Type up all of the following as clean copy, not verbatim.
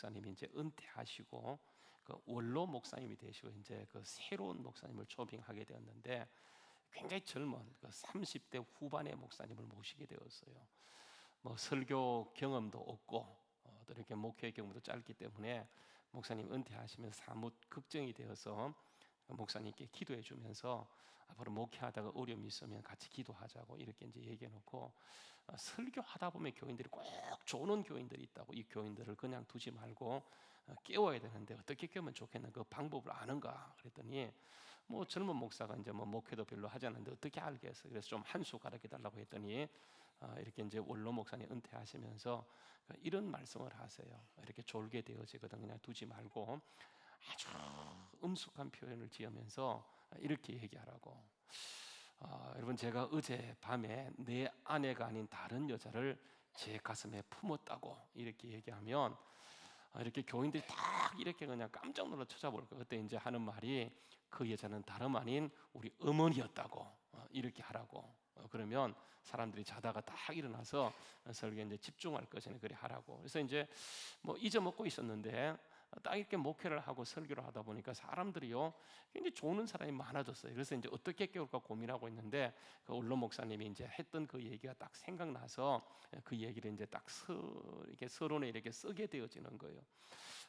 목사님이 이제 은퇴하시고 그 원로 목사님이 되시고 이제 그 새로운 목사님을 초빙하게 되었는데, 굉장히 젊은 그 30대 후반의 목사님을 모시게 되었어요. 뭐 설교 경험도 없고 또 이렇게 목회 경험도 짧기 때문에 목사님 은퇴하시면서 사뭇 걱정이 되어서 목사님께 기도해 주면서 앞으로 목회하다가 어려움이 있으면 같이 기도하자고 이렇게 이제 얘기해 놓고, 설교하다 보면 교인들이 꼭 조는 교인들이 있다고, 이 교인들을 그냥 두지 말고 깨워야 되는데 어떻게 깨우면 좋겠나, 그 방법을 아는가 그랬더니, 뭐 젊은 목사가 이제 뭐 목회도 별로 하지 않는데 어떻게 알겠어, 그래서 좀 한 수 가르쳐 달라고 했더니 이렇게 이제 원로 목사님 은퇴하시면서 이런 말씀을 하세요. 이렇게 졸게 되어지거든 그냥 두지 말고 아주 엄숙한 표현을 지으면서 이렇게 얘기하라고. 여러분, 제가 어제 밤에 내 아내가 아닌 다른 여자를 제 가슴에 품었다고 이렇게 얘기하면 이렇게 교인들이 딱 이렇게 그냥 깜짝 놀라 쳐다볼 거예요. 그때 이제 하는 말이, 그 여자는 다름 아닌 우리 어머니였다고 이렇게 하라고. 그러면 사람들이 자다가 딱 일어나서 설교에 이제 집중할 것이니 그래 하라고. 그래서 이제 뭐 잊어먹고 있었는데 딱 이렇게 목회를 하고 설교를 하다 보니까 사람들이요 굉장히 조는 사람이 많아졌어요. 그래서 이제 어떻게 깨울까 고민하고 있는데 그 원로 목사님이 이제 했던 그 얘기가 딱 생각나서 그 얘기를 이제 딱 이렇게 서론에 이렇게 쓰게 되어지는 거예요.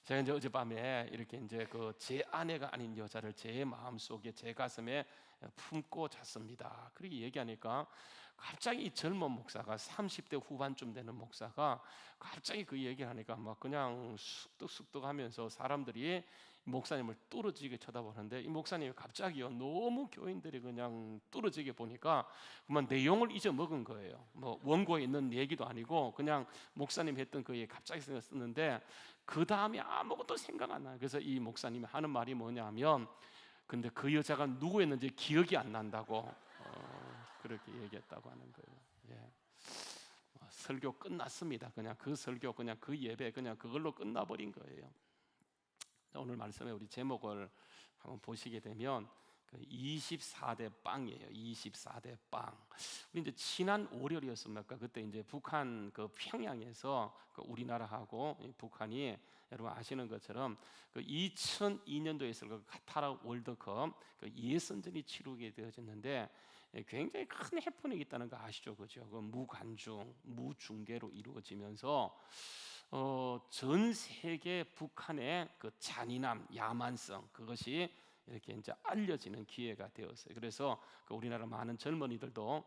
제가 이제 어젯밤에 이렇게 이제 그 제 아내가 아닌 여자를 제 마음속에 제 가슴에 품고 잤습니다. 그렇게 얘기하니까 갑자기 이 젊은 목사가 30대 후반쯤 되는 목사가 갑자기 그 얘기를 하니까 막 그냥 쑥덕쑥덕 하면서 사람들이 목사님을 뚫어지게 쳐다보는데, 이 목사님이 갑자기요 너무 교인들이 그냥 뚫어지게 보니까 그만 내용을 잊어먹은 거예요. 뭐 원고에 있는 얘기도 아니고 그냥 목사님 했던 그 얘기 갑자기 생각했는데 그 다음에 아무것도 생각 안 나요. 그래서 이 목사님이 하는 말이 뭐냐면, 근데 그 여자가 누구였는지 기억이 안 난다고 그렇게 얘기했다고 하는 거예요. 예. 설교 끝났습니다. 그냥 그 설교, 그냥 그 예배, 그냥 그걸로 끝나버린 거예요. 오늘 말씀에 우리 제목을 한번 보시게 되면 24대 빵이에요. 24대 빵. 우리 이제 지난 월요일이었습니까? 그때 이제 북한 그 평양에서 그 우리나라하고 북한이 여러분 아시는 것처럼 그 2002년도에 있을 그 카타르 월드컵 그 예선전이 치르게 되어졌는데 굉장히 큰 해프닝이 있다는 거 아시죠? 그죠? 그 무관중, 무중계로 이루어지면서 전 세계 북한의 그 잔인함, 야만성, 그것이 이렇게 이제 알려지는 기회가 되었어요. 그래서 그 우리나라 많은 젊은이들도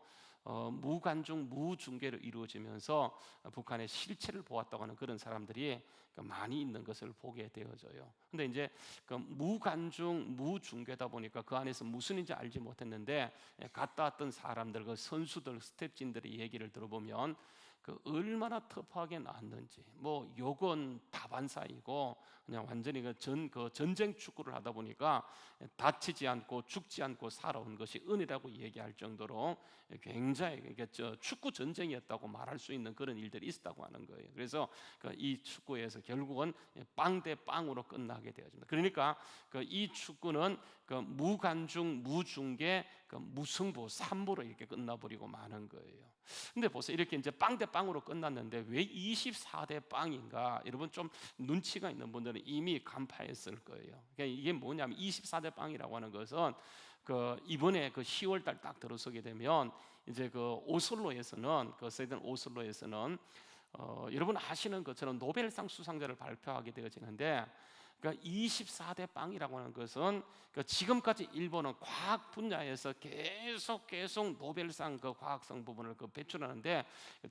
무관중, 무중계로 이루어지면서 북한의 실체를 보았다고 하는 그런 사람들이 많이 있는 것을 보게 되어져요. 근데 이제 그 무관중, 무중계다 보니까 그 안에서 무슨인지 알지 못했는데 갔다 왔던 사람들, 그 선수들, 스태프진들의 얘기를 들어보면 그 얼마나 터프하게 나왔는지, 뭐 욕은 다반사이고 그냥 완전히 그 전쟁 축구를 하다 보니까 다치지 않고 죽지 않고 살아온 것이 은혜라고 얘기할 정도로 굉장히 축구 전쟁이었다고 말할 수 있는 그런 일들이 있었다고 하는 거예요. 그래서 이 축구에서 결국은 빵 대 빵으로 끝나게 되어집니다. 그러니까 이 축구는 무관중, 무중계, 무승부, 3부로 이렇게 끝나버리고 마는 거예요. 근데 보세요, 이렇게 이제 빵 대 빵으로 끝났는데 왜 24대 빵인가? 여러분 좀 눈치가 있는 분들은 이미 간파했을 거예요. 그러니까 이게 뭐냐면 24대 빵이라고 하는 것은 이번에 10월 달 딱 들어서게 되면 이제 오슬로에서는 스웨덴 오슬로에서는 여러분 아시는 것처럼 노벨상 수상자를 발표하게 되어지는데, 그러니까 24대 빵이라고 하는 것은 지금까지 일본은 과학 분야에서 계속 노벨상 과학상 부분을 배출하는데,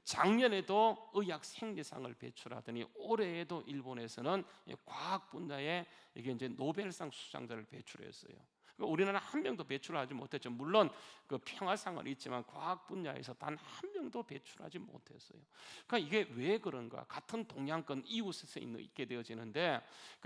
작년에도 의학 생리상을 배출하더니 올해에도 일본에서는 과학 분야에 이게 이제 노벨상 수상자를 배출했어요. 우리나라 한 명도 배출하지 못했죠. 물론 평화상은 있지만 과학 분야에서 단 한 명도 배출하지 못했어요. 그러니까 이게 왜 그런가? 같은 동양권 이웃에서 있게 되어지는데,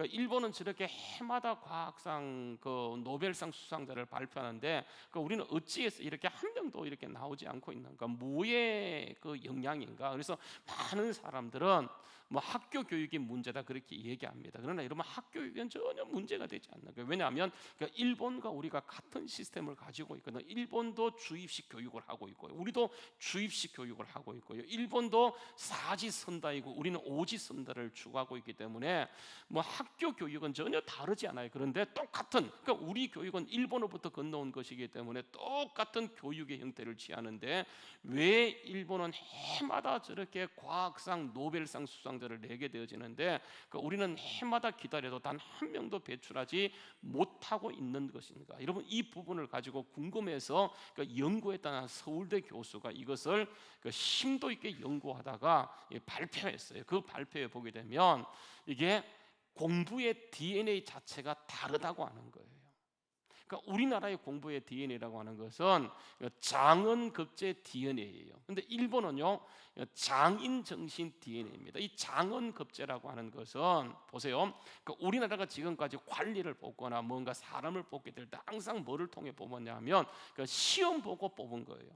일본은 저렇게 해마다 과학상 노벨상 수상자를 발표하는데 우리는 어찌해서 이렇게 한 명도 이렇게 나오지 않고 있는가? 뭐의 영향인가? 그래서 많은 사람들은 뭐 학교 교육이 문제다 그렇게 얘기합니다. 그러나 여러분, 학교 교육은 전혀 문제가 되지 않는 거예요. 왜냐하면 일본 일본과 우리가 같은 시스템을 가지고 있거든요. 일본도 주입식 교육을 하고 있고요, 우리도 주입식 교육을 하고 있고요. 일본도 사지선다이고 우리는 오지선다를 추구하고 있기 때문에 뭐 학교 교육은 전혀 다르지 않아요. 그런데 똑같은, 그러니까 우리 교육은 일본으로부터 건너온 것이기 때문에 똑같은 교육의 형태를 취하는데, 왜 일본은 해마다 저렇게 과학상 노벨상 수상자를 내게 되어지는데 우리는 해마다 기다려도 단 한 명도 배출하지 못하고 있는 것인가? 여러분, 이 부분을 가지고 궁금해서 연구했다는 서울대 교수가 이것을 심도 있게 연구하다가 발표했어요. 그 발표에 보게 되면 이게 공부의 DNA 자체가 다르다고 하는 거예요. 그러니까 우리나라의 공부의 DNA라고 하는 것은 장언급제 DNA예요. 근데 일본은요, 장인정신 DNA입니다. 이 장언급제라고 하는 것은 보세요. 그러니까 우리나라가 지금까지 관리를 뽑거나 뭔가 사람을 뽑게 될 때 항상 뭐를 통해 뽑았냐면 시험 보고 뽑은 거예요.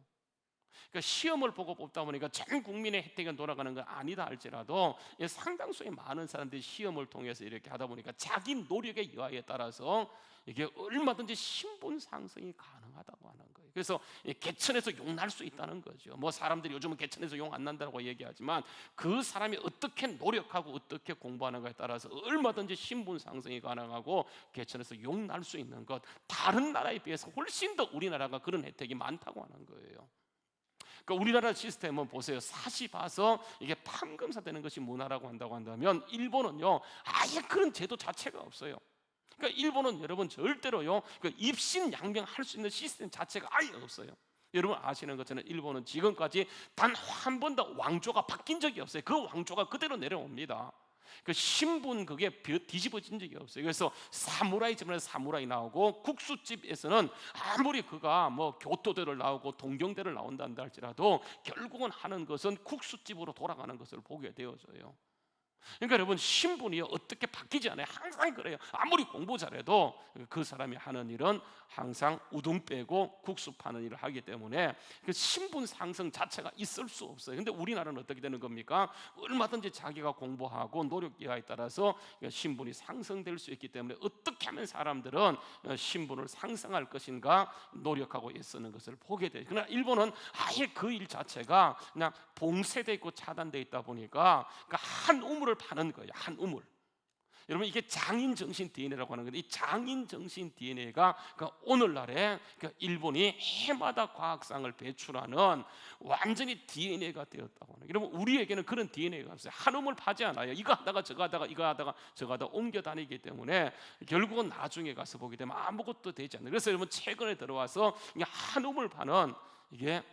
그러니까 시험을 보고 뽑다 보니까 전 국민의 혜택이 돌아가는 건 아니다 할지라도 상당수의 많은 사람들이 시험을 통해서 이렇게 하다 보니까 자기 노력의 여하에 따라서 이게 얼마든지 신분 상승이 가능하다고 하는 거예요. 그래서 개천에서 용 날 수 있다는 거죠. 뭐 사람들이 요즘은 개천에서 용 안 난다고 얘기하지만 그 사람이 어떻게 노력하고 어떻게 공부하는가에 따라서 얼마든지 신분 상승이 가능하고 개천에서 용 날 수 있는 것, 다른 나라에 비해서 훨씬 더 우리나라가 그런 혜택이 많다고 하는 거예요. 그러니까 우리나라 시스템은 보세요. 사시 봐서 이게 판검사 되는 것이 문화라고 한다고 한다면 일본은요, 아예 그런 제도 자체가 없어요. 그러니까 일본은 여러분 절대로요 입신양명할 수 있는 시스템 자체가 아예 없어요. 여러분 아시는 것처럼 일본은 지금까지 단 한 번도 왕조가 바뀐 적이 없어요. 그 왕조가 그대로 내려옵니다. 그 신분 그게 뒤집어진 적이 없어요. 그래서 사무라이 집에는 사무라이 나오고, 국수집에서는 아무리 그가 뭐 교토대를 나오고 동경대를 나온다 할지라도 결국은 하는 것은 국수집으로 돌아가는 것을 보게 되어져요. 그러니까 여러분, 신분이 어떻게 바뀌지 않아요. 항상 그래요. 아무리 공부 잘해도 그 사람이 하는 일은 항상 우동 빼고 국수 파는 일을 하기 때문에 그 신분 상승 자체가 있을 수 없어요. 근데 우리나라는 어떻게 되는 겁니까? 얼마든지 자기가 공부하고 노력 여하에 따라서 신분이 상승될 수 있기 때문에 어떻게 하면 사람들은 신분을 상승할 것인가 노력하고 애쓰는 것을 보게 돼요. 그러나 일본은 아예 그 일 자체가 그냥 봉쇄되어 있고 차단되어 있다 보니까 한 우물을 파는 거예요. 한 우물. 여러분, 이게 장인정신 DNA라고 하는 건데, 이 장인정신 DNA가 오늘날에 일본이 해마다 과학상을 배출하는 완전히 DNA가 되었다고 하는 거예요. 여러분, 우리에게는 그런 DNA가 없어요. 한 우물 파지 않아요. 이거 하다가 저거 하다가 이거 하다가 저거 하다가 옮겨 다니기 때문에 결국은 나중에 가서 보게 되면 아무것도 되지 않아요. 그래서 여러분, 최근에 들어와서 한 우물 파는 이게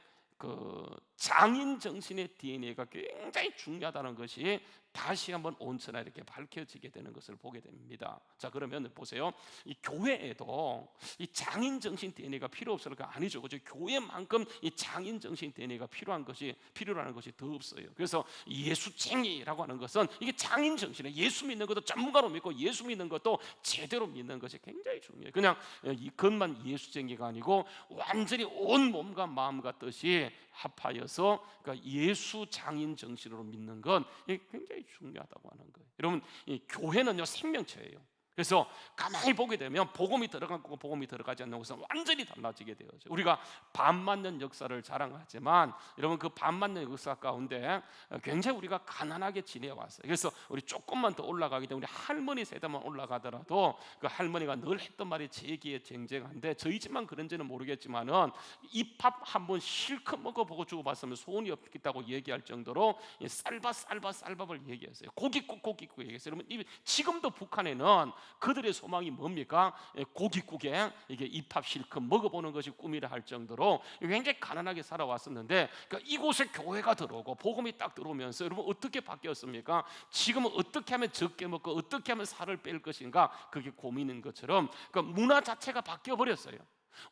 장인 정신의 DNA가 굉장히 중요하다는 것이 다시 한번 온천에 이렇게 밝혀지게 되는 것을 보게 됩니다. 자, 그러면 보세요. 이 교회에도 이 장인 정신 DNA가 필요 없을 거 아니죠. 그죠? 교회만큼 이 장인 정신 DNA가 필요라는 것이 더 없어요. 그래서 예수쟁이라고 하는 것은 이게 장인 정신이에요. 예수 믿는 것도 전문가로 믿고 예수 믿는 것도 제대로 믿는 것이 굉장히 중요해요. 그냥 이것만 예수쟁이가 아니고 완전히 온 몸과 마음과 뜻이 합하여서 예수 장인 정신으로 믿는 건 굉장히 중요하다고 하는 거예요. 여러분, 이 교회는요 생명체예요. 그래서 가만히 보게 되면 복음이 들어간 것과 복음이 들어가지 않는 것은 완전히 달라지게 되어져. 우리가 반 맞는 역사를 자랑하지만 여러분, 그 반 맞는 역사 가운데 굉장히 우리가 가난하게 지내왔어요. 그래서 우리 조금만 더 올라가게 되면 우리 할머니 세대만 올라가더라도 그 할머니가 늘 했던 말이 제기에 쟁쟁한데, 저희 집만 그런지는 모르겠지만은 입밥 한번 실컷 먹어보고 주고받으면 소원이 없겠다고 얘기할 정도로 쌀밥을 얘기했어요. 고깃국 얘기했어요. 여러분, 지금도 북한에는 그들의 소망이 뭡니까? 고깃국에 이게 입밥 실컷 먹어보는 것이 꿈이라 할 정도로 굉장히 가난하게 살아왔었는데, 그러니까 이곳에 교회가 들어오고 복음이 딱 들어오면서 여러분 어떻게 바뀌었습니까? 지금은 어떻게 하면 적게 먹고 어떻게 하면 살을 뺄 것인가, 그게 고민인 것처럼 문화 자체가 바뀌어 버렸어요.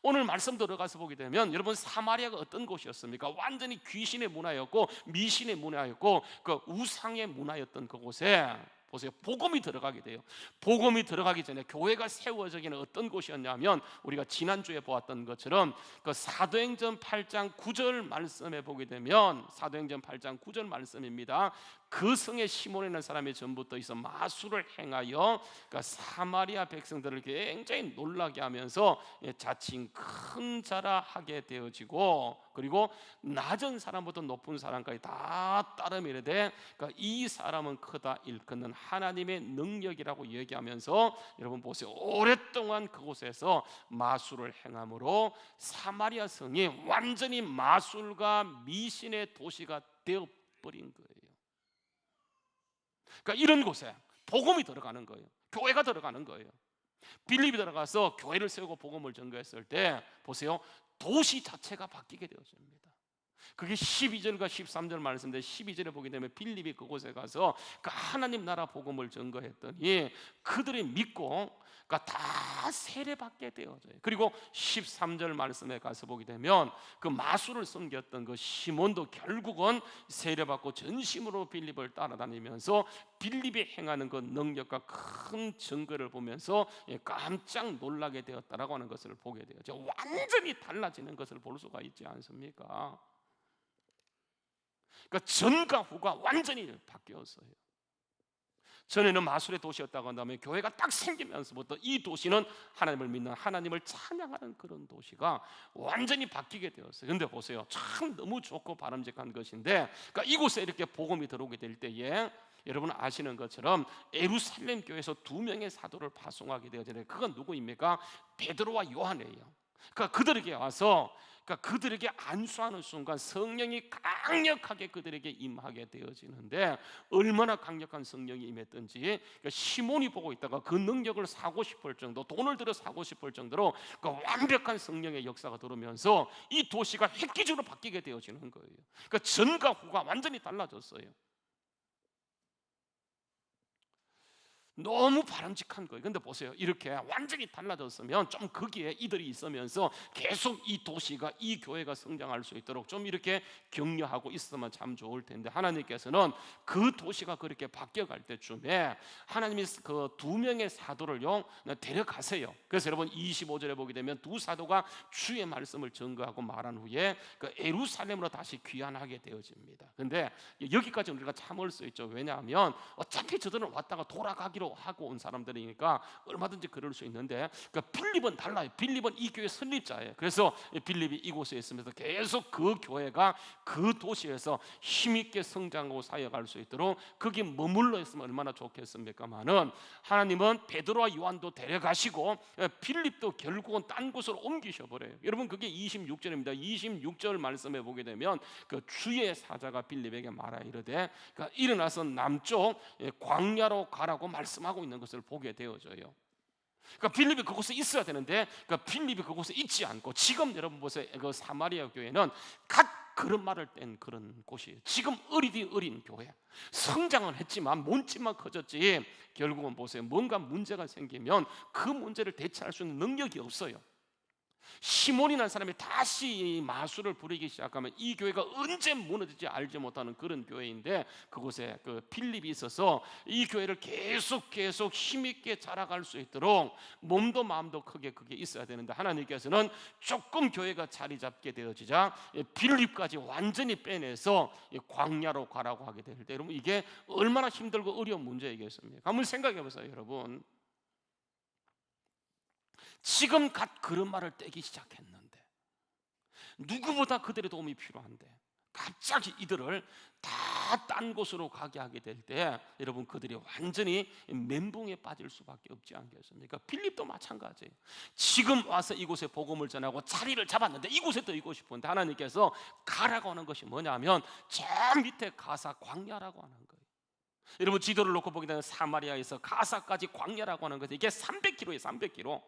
오늘 말씀 들어가서 보게 되면 여러분, 사마리아가 어떤 곳이었습니까? 완전히 귀신의 문화였고 미신의 문화였고 우상의 문화였던 그곳에 보세요, 복음이 들어가게 돼요. 복음이 들어가기 전에 교회가 세워지기는 어떤 곳이었냐면, 우리가 지난주에 보았던 것처럼 사도행전 8장 9절 말씀에 보게 되면, 사도행전 8장 9절 말씀입니다. 그 성에 시몬이라는 사람이 전부터 있어 마술을 행하여 그러니까 사마리아 백성들을 굉장히 놀라게 하면서 자칭 큰 자라 하게 되어지고, 그리고 낮은 사람부터 높은 사람까지 다 따르미르되 그러니까 이 사람은 크다 일컫는 하나님의 능력이라고 얘기하면서, 여러분 보세요, 오랫동안 그곳에서 마술을 행함으로 사마리아 성이 완전히 마술과 미신의 도시가 되어버린 거예요. 그러니까 이런 곳에 복음이 들어가는 거예요. 교회가 들어가는 거예요. 빌립이 들어가서 교회를 세우고 복음을 전거했을 때 보세요, 도시 자체가 바뀌게 되었습니다. 그게 12절과 13절 말씀인데, 12절에 보게 되면 빌립이 그곳에 가서 그 하나님 나라 복음을 전거했더니 그들이 믿고 그러니까 다 세례받게 되어져요. 그리고 13절 말씀에 가서 보게 되면 그 마술을 섬겼던 그 시몬도 결국은 세례받고 전심으로 빌립을 따라다니면서 빌립이 행하는 그 능력과 큰 증거를 보면서 깜짝 놀라게 되었다라고 하는 것을 보게 되죠. 완전히 달라지는 것을 볼 수가 있지 않습니까? 그러니까 전과 후가 완전히 바뀌었어요. 전에는 마술의 도시였다고 한다면 교회가 딱 생기면서부터 이 도시는 하나님을 믿는, 하나님을 찬양하는 그런 도시가 완전히 바뀌게 되었어요. 그런데 보세요, 참 너무 좋고 바람직한 것인데, 그러니까 이곳에 이렇게 복음이 들어오게 될 때에 여러분 아시는 것처럼 예루살렘 교회에서 2명의 사도를 파송하게 되어지는데, 그건 누구입니까? 베드로와 요한이에요. 그러니까 그들에게 와서 그들에게 안수하는 순간 성령이 강력하게 그들에게 임하게 되어지는데, 얼마나 강력한 성령이 임했던지 그러니까 시몬이 보고 있다가 그 능력을 사고 싶을 정도, 돈을 들여 사고 싶을 정도로 완벽한 성령의 역사가 들어오면서 이 도시가 획기적으로 바뀌게 되어지는 거예요. 그러니까 전과 후가 완전히 달라졌어요. 너무 바람직한 거예요. 근데 보세요, 이렇게 완전히 달라졌으면 좀 거기에 이들이 있으면서 계속 이 도시가, 이 교회가 성장할 수 있도록 좀 이렇게 격려하고 있으면 참 좋을 텐데, 하나님께서는 그 도시가 그렇게 바뀌어갈 때쯤에 하나님이 그 2명의 사도를요 데려가세요. 그래서 여러분 25절에 보게 되면 두 사도가 주의 말씀을 증거하고 말한 후에 그 예루살렘으로 다시 귀환하게 되어집니다. 근데 여기까지 우리가 참을 수 있죠. 왜냐하면 어차피 저들은 왔다가 돌아가기로 하고 온 사람들이니까 얼마든지 그럴 수 있는데, 그러니까 빌립은 달라요. 빌립은 이 교회 설립자예요. 그래서 빌립이 이곳에 있으면서 계속 그 교회가 그 도시에서 힘있게 성장하고 사역할 수 있도록 거기 머물러 있으면 얼마나 좋겠습니까마는, 하나님은 베드로와 요한도 데려가시고 빌립도 결국은 딴 곳으로 옮기셔버려요. 여러분 그게 26절입니다. 26절 말씀에 보게 되면 그 주의 사자가 빌립에게 말하 이르되 그러니까 일어나서 남쪽 광야로 가라고 말씀하고 있는 것을 보게 되어져요. 그러니까 빌립이 그곳에 있어야 되는데, 그러니까 빌립이 그곳에 있지 않고, 지금 여러분 보세요, 그 사마리아 교회는 각 그런 말을 뗀 그런 곳이에요. 지금 어리디 어린 교회, 성장은 했지만 몸집만 커졌지 결국은 보세요, 뭔가 문제가 생기면 그 문제를 대처할 수 있는 능력이 없어요. 시몬이라는 사람이 다시 마술을 부리기 시작하면 이 교회가 언제 무너질지 알지 못하는 그런 교회인데, 그곳에 그 빌립이 있어서 이 교회를 계속 힘있게 자라갈 수 있도록 몸도 마음도 크게 그게 있어야 되는데, 하나님께서는 조금 교회가 자리 잡게 되어지자 빌립까지 완전히 빼내서 광야로 가라고 하게 될 때, 여러분 이게 얼마나 힘들고 어려운 문제이겠습니까? 한번 생각해 보세요. 여러분 지금 갓 그런 말을 떼기 시작했는데, 누구보다 그들의 도움이 필요한데 갑자기 이들을 다 딴 곳으로 가게 하게 될 때, 여러분 그들이 완전히 멘붕에 빠질 수밖에 없지 않겠습니까? 빌립도 마찬가지예요. 지금 와서 이곳에 복음을 전하고 자리를 잡았는데 이곳에 더 있고 싶은데, 하나님께서 가라고 하는 것이 뭐냐면 저 밑에 가사 광야라고 하는 거예요. 여러분 지도를 놓고 보게 되면 사마리아에서 가사까지 광야라고 하는 것이 이게 300km예요. 300km.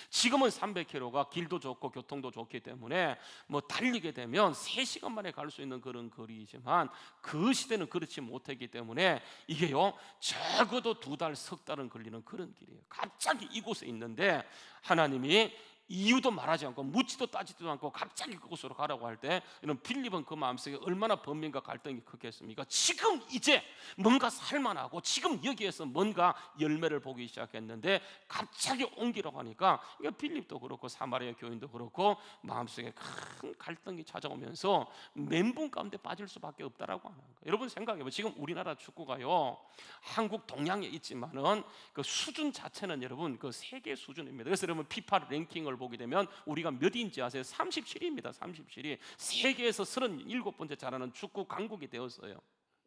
지금은 300km가 길도 좋고 교통도 좋기 때문에 뭐 달리게 되면 3시간 만에 갈 수 있는 그런 거리이지만, 그 시대는 그렇지 못했기 때문에 이게요 적어도 2달, 석 달은 걸리는 그런 길이에요. 갑자기 이곳에 있는데 하나님이 이유도 말하지 않고 묻지도 따지지도 않고 갑자기 그곳으로 가라고 할 때 이런 빌립은 그 마음속에 얼마나 번민과 갈등이 크겠습니까? 지금 이제 뭔가 살만하고 지금 여기에서 뭔가 열매를 보기 시작했는데 갑자기 옮기라고 하니까 이게 빌립도 그렇고 사마리아 교인도 그렇고 마음속에 큰 갈등이 찾아오면서 멘붕 가운데 빠질 수밖에 없다라고 하는 거예요. 여러분 생각해보세요. 지금 우리나라 축구가요, 한국 동양에 있지만은 그 수준 자체는 여러분 그 세계 수준입니다. 그래서 여러분 피파 랭킹을 보게 되면 우리가 몇인지 아세요? 37위입니다. 37위. 세계에서 37번째 잘하는 축구 강국이 되었어요.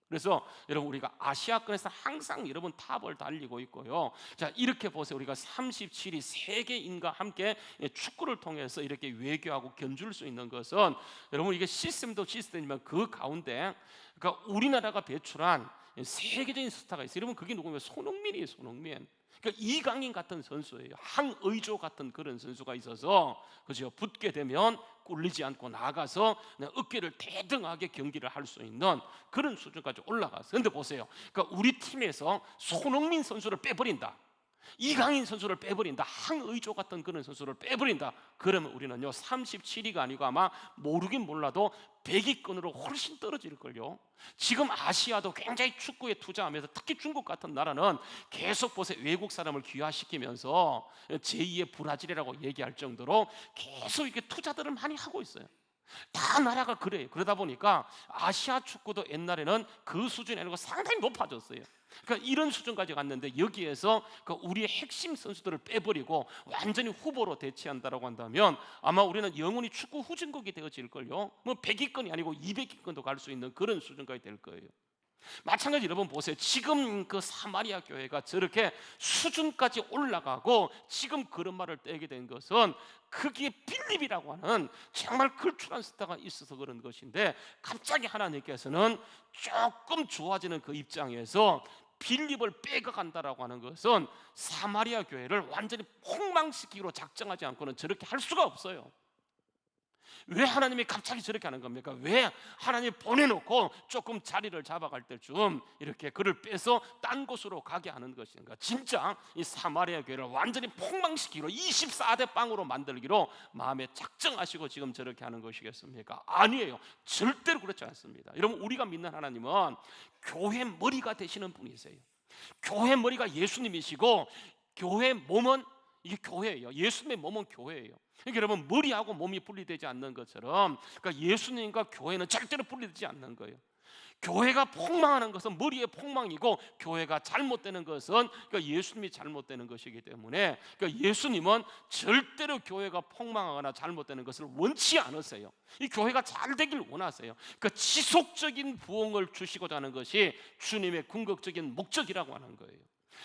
그래서 여러분 우리가 아시아권에서 항상 여러분 탑을 달리고 있고요. 자, 이렇게 보세요. 우리가 37위 세계인과 함께 축구를 통해서 이렇게 외교하고 견줄 수 있는 것은 여러분 이게 시스템도 시스템이지만 그 가운데 그러니까 우리나라가 배출한 세계적인 스타가 있어요. 여러분 그게 누구냐면 손흥민이에요. 손흥민. 그러니까 이강인 같은 선수예요. 황의조 같은 그런 선수가 있어서 그죠? 붙게 되면 꿀리지 않고 나가서 어깨를 대등하게 경기를 할 수 있는 그런 수준까지 올라갔어요. 그런데 보세요. 그러니까 우리 팀에서 손흥민 선수를 빼버린다, 이강인 선수를 빼버린다, 황의조 같은 그런 선수를 빼버린다, 그러면 우리는요 37위가 아니고 아마 모르긴 몰라도 100위권으로 훨씬 떨어질걸요. 지금 아시아도 굉장히 축구에 투자하면서 특히 중국 같은 나라는 계속 보세요. 외국 사람을 귀화시키면서 제2의 브라질이라고 얘기할 정도로 계속 이렇게 투자들을 많이 하고 있어요. 다 나라가 그래요. 그러다 보니까 아시아 축구도 옛날에는 그 수준이 아니고 상당히 높아졌어요. 그러니까 이런 수준까지 갔는데 여기에서 우리의 핵심 선수들을 빼버리고 완전히 후보로 대치한다라고 한다면 아마 우리는 영원히 축구 후진국이 되어질걸요. 뭐 100위권이 아니고 200위권도 갈 수 있는 그런 수준까지 될 거예요. 마찬가지 여러분 보세요. 지금 그 사마리아 교회가 저렇게 수준까지 올라가고 지금 그런 말을 떼게 된 것은 그게 빌립이라고 하는 정말 걸출한 스타가 있어서 그런 것인데 갑자기 하나님께서는 조금 좋아지는 그 입장에서 빌립을 빼가간다라고 하는 것은 사마리아 교회를 완전히 폭망시키기로 작정하지 않고는 저렇게 할 수가 없어요. 왜 하나님이 갑자기 저렇게 하는 겁니까? 왜 하나님이 보내놓고 조금 자리를 잡아갈 때쯤 이렇게 그를 빼서 딴 곳으로 가게 하는 것인가? 진짜 이 사마리아 교회를 완전히 폭망시키기로 24대 빵으로 만들기로 마음에 작정하시고 지금 저렇게 하는 것이겠습니까? 아니에요. 절대로 그렇지 않습니다. 여러분 우리가 믿는 하나님은 교회 머리가 되시는 분이세요. 교회 머리가 예수님이시고 교회 몸은 이게 교회예요. 예수님의 몸은 교회예요. 그러니까 여러분 머리하고 몸이 분리되지 않는 것처럼 그러니까 예수님과 교회는 절대로 분리되지 않는 거예요. 교회가 폭망하는 것은 머리의 폭망이고 교회가 잘못되는 것은 그러니까 예수님이 잘못되는 것이기 때문에 그러니까 예수님은 절대로 교회가 폭망하거나 잘못되는 것을 원치 않으세요. 이 교회가 잘 되길 원하세요. 그러니까 지속적인 부흥을 주시고자 하는 것이 주님의 궁극적인 목적이라고 하는 거예요.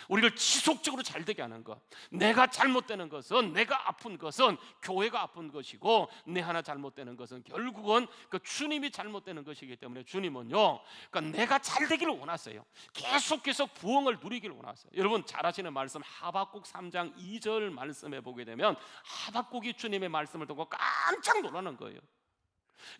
우리를 지속적으로 잘되게 하는 것. 내가 잘못되는 것은, 내가 아픈 것은 교회가 아픈 것이고 내 하나 잘못되는 것은 결국은 그 주님이 잘못되는 것이기 때문에 주님은요 그러니까 내가 잘되기를 원하세요. 계속해서 부흥을 누리기를 원하세요. 여러분 잘 아시는 말씀 하박국 3장 2절 말씀해 보게 되면 하박국이 주님의 말씀을 듣고 깜짝 놀라는 거예요.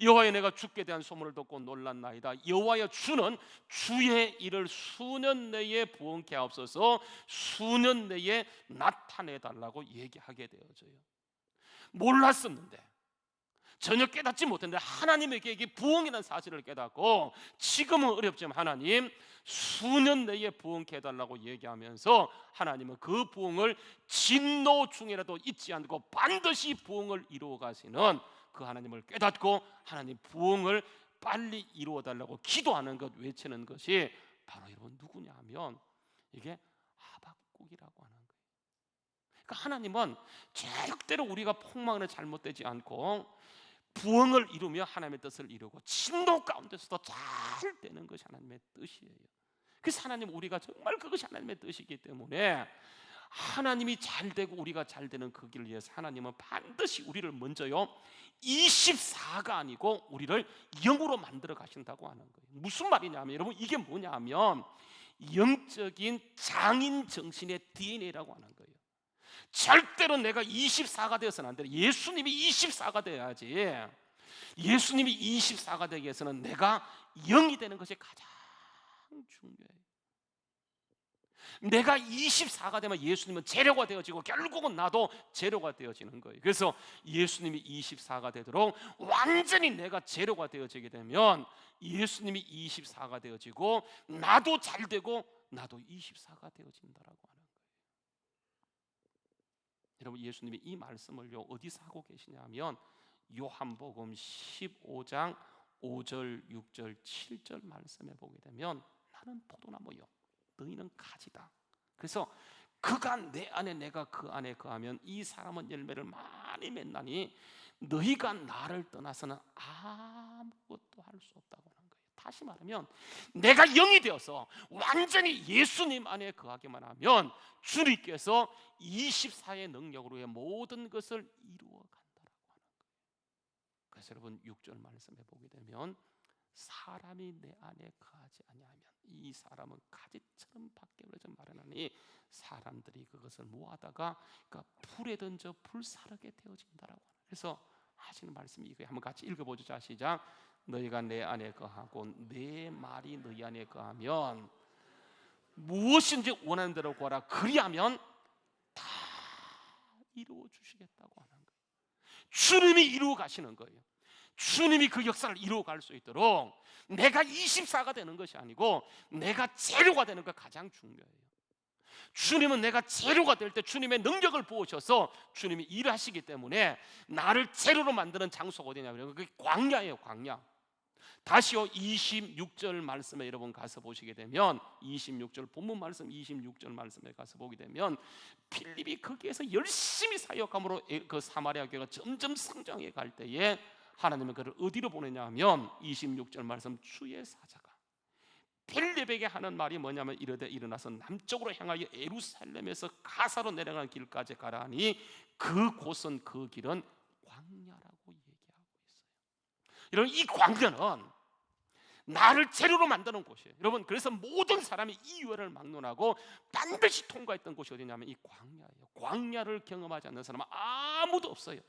여호와여 내가 주께 대한 소문을 듣고 놀랐나이다. 여호와여 주는 주의 일을 수년 내에 부응케 하옵소서. 수년 내에 나타내 달라고 얘기하게 되어져요. 몰랐었는데 전혀 깨닫지 못했는데 하나님에게 이게 부응이라는 사실을 깨닫고 지금은 어렵지만 하나님 수년 내에 부응케 해달라고 얘기하면서 하나님은 그 부응을 진노 중이라도 잊지 않고 반드시 부응을 이루어 가시는 그 하나님을 깨닫고 하나님 부흥을 빨리 이루어달라고 기도하는 것, 외치는 것이 바로 여러분 누구냐 하면 이게 하박국이라고 하는 거예요. 그러니까 하나님은 절대로 우리가 폭망을 잘못되지 않고 부흥을 이루며 하나님의 뜻을 이루고 진노 가운데서도 잘 되는 것이 하나님의 뜻이에요. 그래서 하나님 우리가 정말 그것이 하나님의 뜻이기 때문에 하나님이 잘 되고 우리가 잘 되는 그 길을 위해서 하나님은 반드시 우리를 먼저요 24가 아니고 우리를 영으로 만들어 가신다고 하는 거예요. 무슨 말이냐면 여러분 이게 뭐냐면 영적인 장인 정신의 DNA라고 하는 거예요. 절대로 내가 24가 되어서는 안 돼요. 예수님이 24가 돼야지. 예수님이 24가 되기 위해서는 내가 영이 되는 것이 가장 중요해요. 내가 24가 되면 예수님은 재료가 되어지고 결국은 나도 재료가 되어지는 거예요. 그래서 예수님이 24가 되도록 완전히 내가 재료가 되어지게 되면 예수님이 24가 되어지고 나도 잘 되고 나도 24가 되어진다라고 하는 거예요. 여러분, 예수님이 이 말씀을요 어디서 하고 계시냐면 요한복음 15장 5절, 6절, 7절 말씀에 보게 되면 나는 포도나무요 너희는 가지다. 그래서 그가 내 안에 내가 그 안에 거하면 이 사람은 열매를 많이 맺나니 너희가 나를 떠나서는 아무것도 할 수 없다고 하는 거예요. 다시 말하면 내가 영이 되어서 완전히 예수님 안에 거하기만 하면 주님께서 24의 능력으로의 모든 것을 이루어 간다라고 하는 거예요. 그래서 여러분 6절 말씀에 보게 되면 사람이 내 안에 거하지 아니하면 이 사람은 가지처럼 밖에 올려져 마르나니 사람들이 그것을 모아다가 그러니까 불에 던져 불사르게 되어진다라고 하는. 그래서 하시는 말씀이 이거예요. 한번 같이 읽어보죠. 자, 시작. 너희가 내 안에 거하고 내 말이 너희 안에 거하면 무엇인지 원하는 대로 구하라. 그리하면 다 이루어 주시겠다고 하는 거예요. 주님이 이루어 가시는 거예요. 주님이 그 역사를 이루어갈 수 있도록 내가 24가 되는 것이 아니고 내가 재료가 되는 것 가장 중요해요. 주님은 내가 재료가 될 때 주님의 능력을 부으셔서 주님이 일하시기 때문에 나를 재료로 만드는 장소가 어디냐면 그게 광야예요. 광야. 다시요 26절 말씀에 여러분 가서 보시게 되면 26절 본문 말씀 26절 말씀에 가서 보게 되면 필립이 거기에서 열심히 사역함으로 그 사마리아 교회가 점점 성장해 갈 때에 하나님은 그를 어디로 보내냐 하면 26절 말씀 주의 사자가 필립에게 하는 말이 뭐냐면 이르되 일어나서 남쪽으로 향하여 예루살렘에서 가사로 내려가는 길까지 가라 하니 그곳은 그 길은 광야라고 얘기하고 있어요. 여러분 이 광야는 나를 재료로 만드는 곳이에요. 여러분 그래서 모든 사람이 이 유해를 막론하고 반드시 통과했던 곳이 어디냐면 이 광야예요. 광야를 경험하지 않는 사람은 아무도 없어요.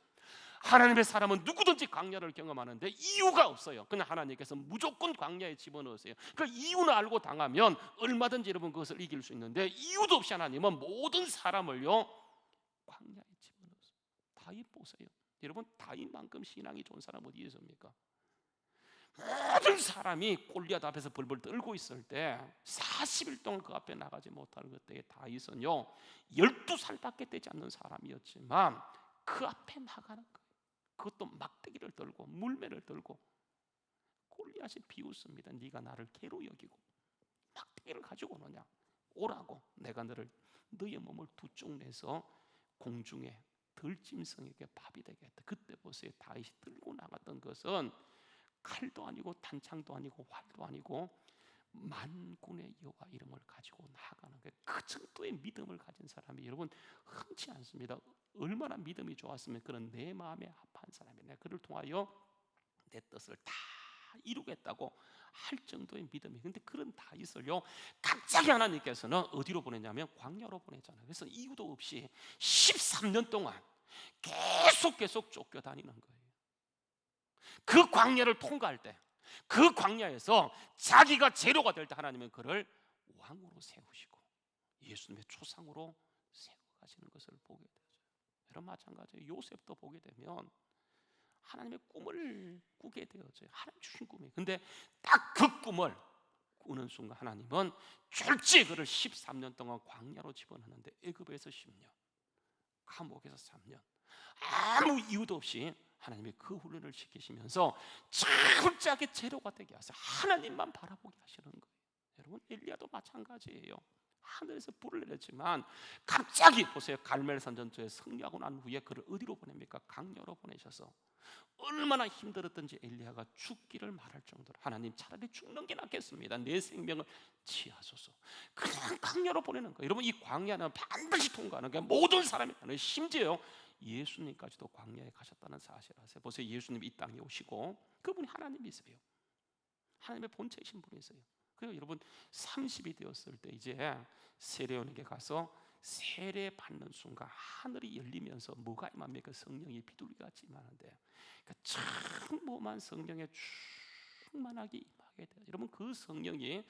하나님의 사람은 누구든지 광야를 경험하는데 이유가 없어요. 그냥 하나님께서 무조건 광야에 집어넣으세요. 그 이유는 알고 당하면 얼마든지 여러분 그것을 이길 수 있는데 이유도 없이 하나님은 모든 사람을요 광야에 집어넣으세요. 다윗 보세요. 여러분 다윗만큼 신앙이 좋은 사람 어디 있습니까? 모든 사람이 골리앗 앞에서 벌벌 떨고 있을 때 40일 동안 그 앞에 나가지 못할 그때에 다윗은요 12살밖에 되지 않는 사람이었지만 그 앞에 나가는 거예요. 그것도 막대기를 들고 물매를 들고 골리앗이 비웃습니다. 네가 나를 개로 여기고 막대기를 가지고 오느냐? 오라고 내가 너의 몸을 두 쪽 내서 공중에 들짐승에게 밥이 되게 했다. 그때 보세요. 다윗이 들고 나갔던 것은 칼도 아니고 단창도 아니고 활도 아니고 만군의 여호와 이름을 가지고 나아가는 거예요. 그 정도의 믿음을 가진 사람이 여러분 흔치 않습니다. 얼마나 믿음이 좋았으면 그런 내 마음에 합한 사람이 내가 그를 통하여 내 뜻을 다 이루겠다고 할 정도의 믿음이. 근데 그런 다윗을요 갑자기 하나님께서는 어디로 보내냐면 광야로 보내잖아요. 그래서 이유도 없이 13년 동안 계속 쫓겨다니는 거예요. 그 광야를 통과할 때 그 광야에서 자기가 재료가 될 때 하나님은 그를 왕으로 세우시고 예수님의 초상으로 세워가시는 것을 보게 되죠. 여러분 마찬가지예요. 요셉도 보게 되면 하나님의 꿈을 꾸게 되어져요. 하나님 주신 꿈이. 근데 딱 그 꿈을 꾸는 순간 하나님은 졸지에 그를 13년 동안 광야로 집어넣는데 애굽에서 10년, 감옥에서 3년 아무 이유도 없이 하나님이 그 훈련을 시키시면서 철저하게 재료가 되게 하세요. 하나님만 바라보게 하시는 거예요. 여러분 엘리야도 마찬가지예요. 하늘에서 불을 내렸지만 갑자기 보세요. 갈멜산 전투에 승리하고 난 후에 그를 어디로 보냅니까? 강야로 보내셔서 얼마나 힘들었던지 엘리야가 죽기를 말할 정도로 하나님 차라리 죽는 게 낫겠습니다. 내 생명을 취하소서. 그냥 광야로 보내는 거예요. 여러분 이 광야는 반드시 통과하는 거예요. 모든 사람이 가는 심지어 예수님까지도 광야에 가셨다는 사실 아세요? 보세요. 예수님이 이 땅에 오시고 그분이 하나님이세요. 하나님의 본체이신 분이세요. 그리고 여러분 30이 되었을 때 이제 세례요한에게 가서 세례 받는 순간 하늘이 열리면서 뭐가 임합니까? 성령이 비둘기 같이 임하는데 그러니까 충만한 성령의 충만하게 임하게 돼요. 여러분, 그 성령이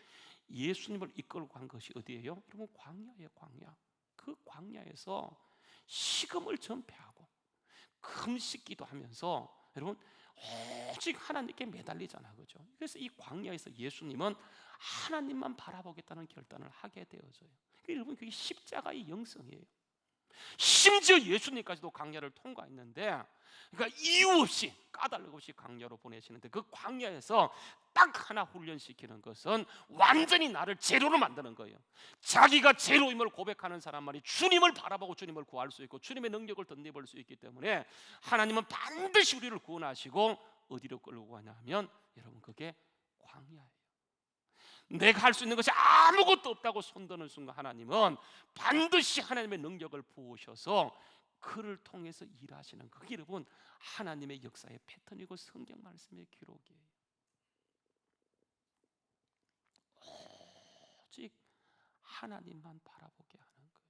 예수님을 이끌고 간 것이 어디예요? 여러분, 광야예요. 광야. 그 광야에서 식음을 전폐하고 금식 기도하면서 여러분 오직 하나님께 매달리잖아, 그죠? 그래서 이 광야에서 예수님은 하나님만 바라보겠다는 결단을 하게 되어져요. 여러분, 그게 십자가의 영성이에요. 심지어 예수님까지도 광야를 통과했는데, 그러니까 이유 없이 까닭 없이 광야로 보내시는데, 그 광야에서 딱 하나 훈련시키는 것은 완전히 나를 제로로 만드는 거예요. 자기가 제로임을 고백하는 사람만이 주님을 바라보고 주님을 구할 수 있고 주님의 능력을 덧입을 수 있기 때문에 하나님은 반드시 우리를 구원하시고 어디로 끌고 가냐면, 여러분, 그게 광야예요. 내가 할 수 있는 것이 아무것도 없다고 손드는 순간 하나님은 반드시 하나님의 능력을 부으셔서 그를 통해서 일하시는, 그게 여러분 하나님의 역사의 패턴이고 성경 말씀의 기록이에요. 오직 하나님만 바라보게 하는 거예요.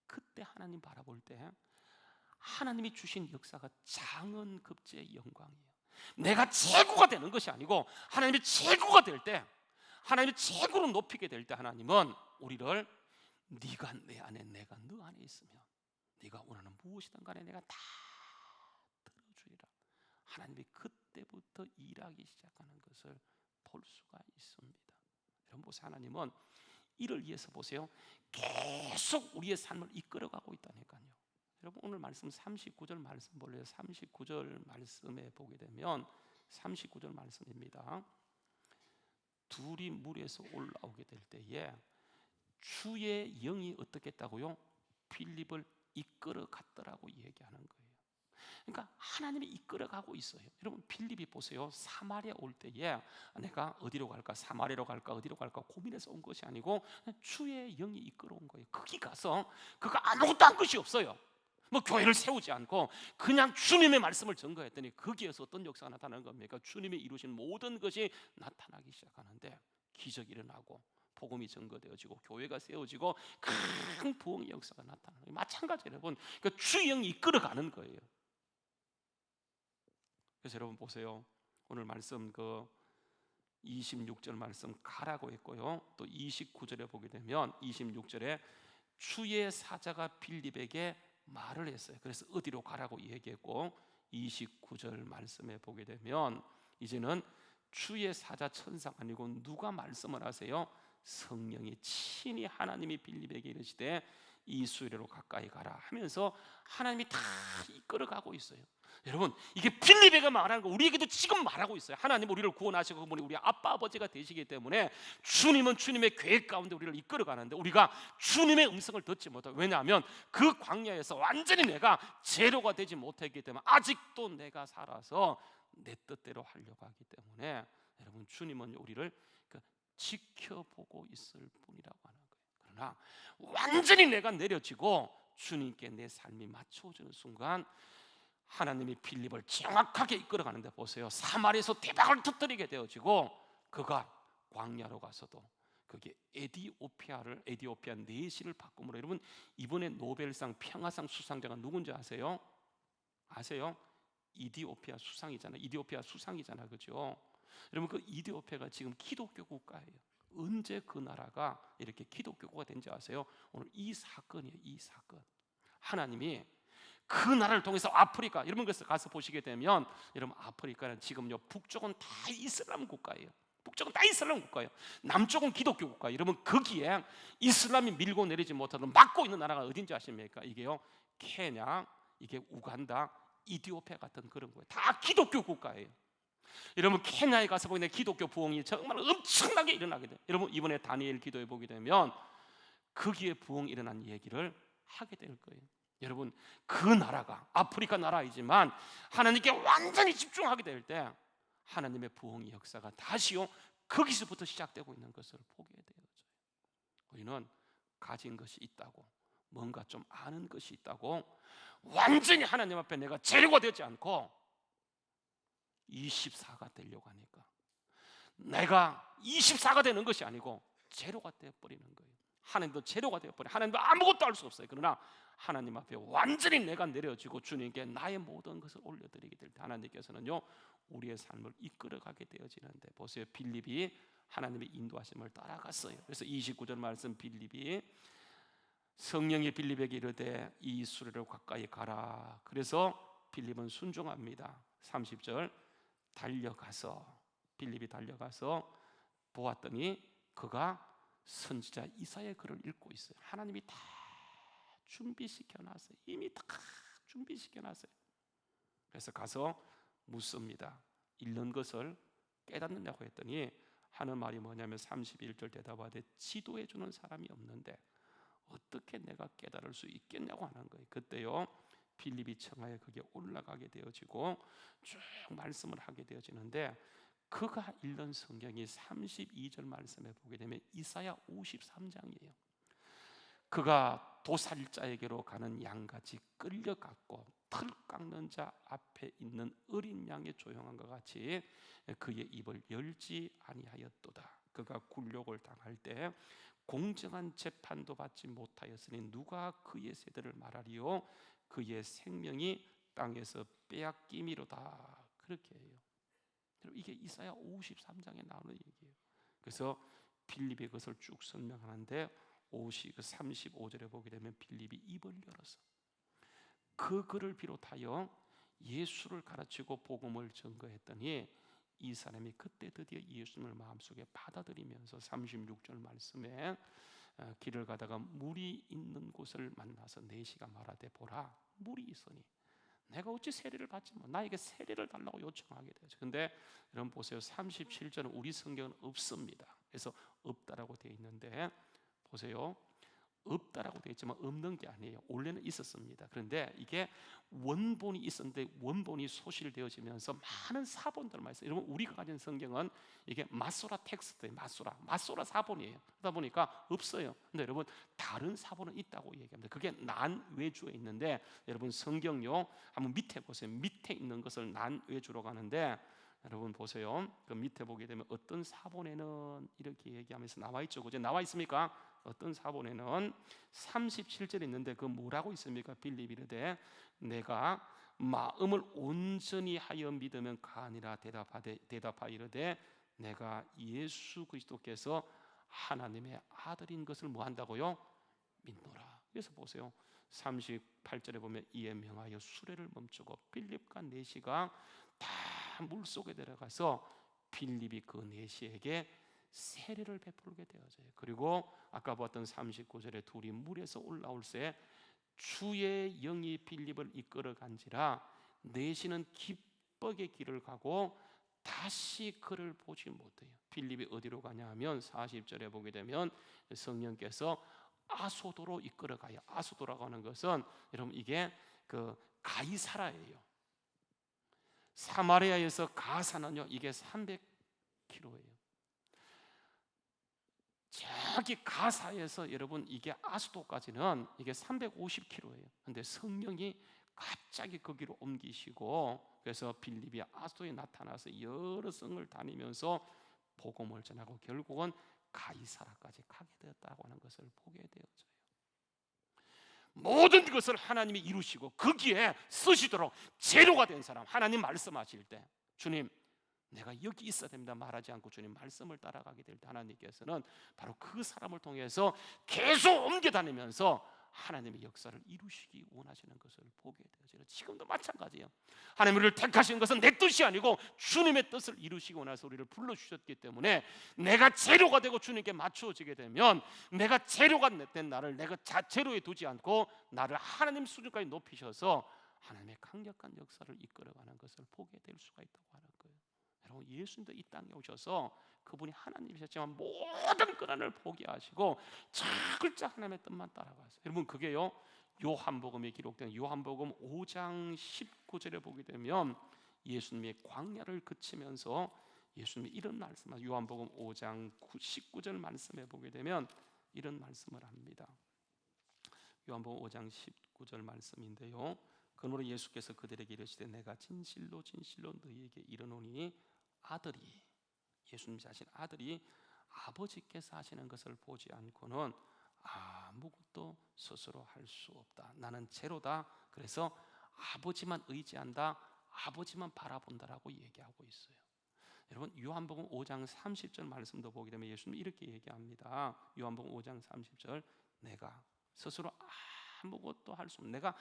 그때 하나님 바라볼 때 하나님이 주신 역사가 장은급제의 영광이에요. 내가 최고가 되는 것이 아니고 하나님이 최고가 될 때, 하나님이 최고로 높이게 될 때 하나님은 우리를 네가 내 안에 내가 너 안에 있으면 네가 원하는 무엇이든 간에 내가 다 들어주리라. 하나님이 그때부터 일하기 시작하는 것을 볼 수가 있습니다. 여러분 보세요, 하나님은 이를 위해서 보세요, 계속 우리의 삶을 이끌어가고 있다니까요. 여러분, 오늘 말씀 39절 말씀 볼래요? 39절 말씀에 보게 되면 39절 말씀입니다. 둘이 물에서 올라오게 될 때에 주의 영이 어떻게 했다고요? 빌립을 이끌어 갔더라고 얘기하는 거예요. 그러니까 하나님이 이끌어 가고 있어요. 여러분, 빌립이 보세요, 사마리아 올 때에 내가 어디로 갈까, 사마리아로 갈까, 어디로 갈까 고민해서 온 것이 아니고 주의 영이 이끌어 온 거예요. 거기 가서 그가 아무것도 한 것이 없어요. 뭐 교회를 세우지 않고 그냥 주님의 말씀을 전거했더니 거기에서 어떤 역사가 나타나는 겁니까? 주님이 이루신 모든 것이 나타나기 시작하는데 기적이 일어나고 복음이 전거되어지고 교회가 세워지고 큰 부흥의 역사가 나타나는 거예요. 마찬가지로 여러분, 그러니까 주의 영이 이끌어가는 거예요. 그래서 여러분 보세요, 오늘 말씀 그 26절 말씀 가라고 했고요, 또 29절에 보게 되면 26절에 주의 사자가 빌립에게 말을 했어요. 그래서 어디로 가라고 얘기했고, 29절 말씀에 보게 되면 이제는 주의 사자 천사가 아니고 누가 말씀을 하세요? 성령이 친히 하나님이 빌립에게 이르시되 이 수레로 가까이 가라 하면서 하나님이 다 이끌어가고 있어요. 여러분, 이게 빌립에게 말하는 거 우리에게도 지금 말하고 있어요. 하나님 우리를 구원하시고 그분이 우리 아빠 아버지가 되시기 때문에 주님은 주님의 계획 가운데 우리를 이끌어가는데 우리가 주님의 음성을 듣지 못해요. 왜냐하면 그 광야에서 완전히 내가 제로가 되지 못했기 때문에 아직도 내가 살아서 내 뜻대로 하려고 하기 때문에 여러분, 주님은 우리를 지켜보고 있을 뿐이라고 하는 거예요. 그러나 완전히 내가 내려지고 주님께 내 삶이 맞춰지는 순간 하나님이 빌립을 정확하게 이끌어가는데 보세요, 사마리아에서 대박을 터뜨리게 되어지고 그가 광야로 가서도 그게 에티오피아 내시를 바꿈으로, 여러분 이번에 노벨상 평화상 수상자가 누군지 아세요? 아세요? 이디오피아 수상이잖아, 그죠? 여러분, 그 이디오피아가 지금 기독교 국가예요. 언제 그 나라가 이렇게 기독교 국가가 된지 아세요? 오늘 이 사건이에요. 이 사건. 하나님이 그 나라를 통해서 아프리카, 여러분 그래서 가서 보시게 되면 여러분 아프리카는 지금요 북쪽은 다 이슬람 국가예요. 북쪽은 다 이슬람 국가예요. 남쪽은 기독교 국가예요. 여러분 거기에 이슬람이 밀고 내리지 못하도록 막고 있는 나라가 어딘지 아십니까? 이게요 케냐, 이게 우간다, 이디오피아 같은 그런 거예요. 다 기독교 국가예요. 여러분 케냐에 가서 보면 기독교 부흥이 정말 엄청나게 일어나게 돼요. 여러분 이번에 다니엘 기도에 보게 되면 거기에 부흥이 일어난 얘기를 하게 될 거예요. 여러분 그 나라가 아프리카 나라이지만 하나님께 완전히 집중하게 될 때 하나님의 부흥의 역사가 다시요 거기서부터 시작되고 있는 것을 보게 되어져요. 우리는 가진 것이 있다고, 뭔가 좀 아는 것이 있다고 완전히 하나님 앞에 내가 재료가 되지 않고 24가 되려고 하니까 내가 24가 되는 것이 아니고 재료가 되어버리는 거예요. 하나님도 재료가 되어버려. 하나님도 아무것도 할 수 없어요. 그러나 하나님 앞에 완전히 내가 내려지고 주님께 나의 모든 것을 올려드리게 될 때 하나님께서는요 우리의 삶을 이끌어가게 되어지는데, 보세요. 빌립이 하나님의 인도하심을 따라갔어요. 그래서 29절 말씀, 빌립이 성령이 빌립에게 이르되 이 수레로 가까이 가라. 그래서 빌립은 순종합니다. 30절, 빌립이 달려가서 보았더니 그가 선지자 이사야의 글을 읽고 있어요. 하나님이 다 준비시켜놨어요. 이미 다 준비시켜놨어요. 그래서 가서 묻습니다. 읽는 것을 깨닫느냐고 했더니 하는 말이 뭐냐면 31절 대답하되 지도해 주는 사람이 없는데 어떻게 내가 깨달을 수 있겠냐고 하는 거예요. 그때요 빌립이 청하에 거기에 올라가게 되어지고 쭉 말씀을 하게 되어지는데, 그가 읽는 성경이 32절 말씀에 보게 되면 이사야 53장이에요. 그가 도살자에게로 가는 양같이 끌려갔고 털 깎는 자 앞에 있는 어린 양의 조용한 것 같이 그의 입을 열지 아니하였도다. 그가 굴욕을 당할 때 공정한 재판도 받지 못하였으니 누가 그의 세대를 말하리요? 그의 생명이 땅에서 빼앗김이로다. 그렇게 해요. 이게 이사야 53장에 나오는 얘기예요. 그래서 빌립이 그것을 쭉 설명하는데 35절에 보게 되면 빌립이 입을 열어서 그 글을 비롯하여 예수를 가르치고 복음을 전거했더니 이 사람이 그때 드디어 예수님을 마음속에 받아들이면서 36절 말씀에 길을 가다가 물이 있는 곳을 만나서 내시가 말하되 보라 물이 있으니 내가 어찌 세례를 받지 뭐 나에게 세례를 달라고 요청하게 되죠. 근데 여러분 보세요. 37절은 우리 성경은 없습니다. 그래서 없다라고 되어 있는데 보세요. 없다라고 되어 있지만 없는 게 아니에요. 원래는 있었습니다. 그런데 이게 원본이 있었는데 원본이 소실되어지면서 많은 사본들만 있어요. 여러분 우리가 가진 성경은 이게 마소라 텍스트예요. 마소라 사본이에요. 그러다 보니까 없어요. 근데 여러분 다른 사본은 있다고 얘기합니다. 그게 난외주에 있는데 여러분 성경요 한번 밑에 보세요. 밑에 있는 것을 난외주로 가는데 여러분 보세요. 그 밑에 보게 되면 어떤 사본에는 이렇게 얘기하면서 나와 있죠. 그죠? 나와 있습니까? 어떤 사본에는 37절에 있는데 그 뭐라고 있습니까? 빌립이 이르되 내가 마음을 온전히 하여 믿으면 가니라 대답하여 이르되 내가 예수 그리스도께서 하나님의 아들인 것을 뭐 한다고요? 믿노라. 그래서 보세요. 38절에 보면 이에 명하여 수레를 멈추고 빌립과 내시가 다 물속에 들어가서 빌립이 그 내시에게 세례를 베풀게 되어져요. 그리고 아까 봤던 39절에 둘이 물에서 올라올 때 주의 영이 빌립을 이끌어간지라 내시는 기뻑의 길을 가고 다시 그를 보지 못해요. 빌립이 어디로 가냐 하면 40절에 보게 되면 성령께서 아소도로 이끌어가요. 아소도라고 하는 것은 여러분 이게 그 가이사라예요. 사마리아에서 가사는요 이게 300km예요. 저기 가사에서 여러분 이게 아스도까지는 이게 350km예요. 근데 성령이 갑자기 거기로 옮기시고 그래서 빌립이 아스도에 나타나서 여러 성을 다니면서 복음을 전하고 결국은 가이사라까지 가게 되었다고 하는 것을 보게 되어져요. 모든 것을 하나님이 이루시고 거기에 쓰시도록 재료가 된 사람, 하나님 말씀하실 때 주님 내가 여기 있어야 됩니다 말하지 않고 주님 말씀을 따라가게 될 때 하나님께서는 바로 그 사람을 통해서 계속 옮겨다니면서 하나님의 역사를 이루시기 원하시는 것을 보게 되어져요. 지금도 마찬가지예요. 하나님 우리를 택하신 것은 내 뜻이 아니고 주님의 뜻을 이루시기 원해서 우리를 불러주셨기 때문에 내가 재료가 되고 주님께 맞추어지게 되면 내가 재료가 된 나를 내가 자재료에 두지 않고 나를 하나님 수준까지 높이셔서 하나님의 강력한 역사를 이끌어가는 것을 보게 될 수가 있다고 하는 거예요. 여러분 예수님도 이 땅에 오셔서 그분이 하나님이셨지만 모든 고난을 포기하시고 철저히 하나님의 뜻만 따라가세요. 여러분 그게요 요한복음에 기록된 요한복음 5장 19절에 보게 되면 예수님의 광야를 거치면서 예수님이 이런 말씀을 요한복음 5장 19절 말씀에 보게 되면 이런 말씀을 합니다. 요한복음 5장 19절 말씀인데요 그러므로 예수께서 그들에게 이르시되 내가 진실로 진실로 너희에게 이르노니 아들이 예수님 자신 아들이 아버지께서 하시는 것을 보지 않고는 아무것도 스스로 할 수 없다. 나는 제로다. 그래서 아버지만 의지한다. 아버지만 바라본다라고 얘기하고 있어요. 여러분, 요한복음 5장 30절 말씀도 보게 되면 예수님이 이렇게 얘기합니다. 요한복음 5장 30절, 내가 스스로 아무것도 할 수 없는, 내가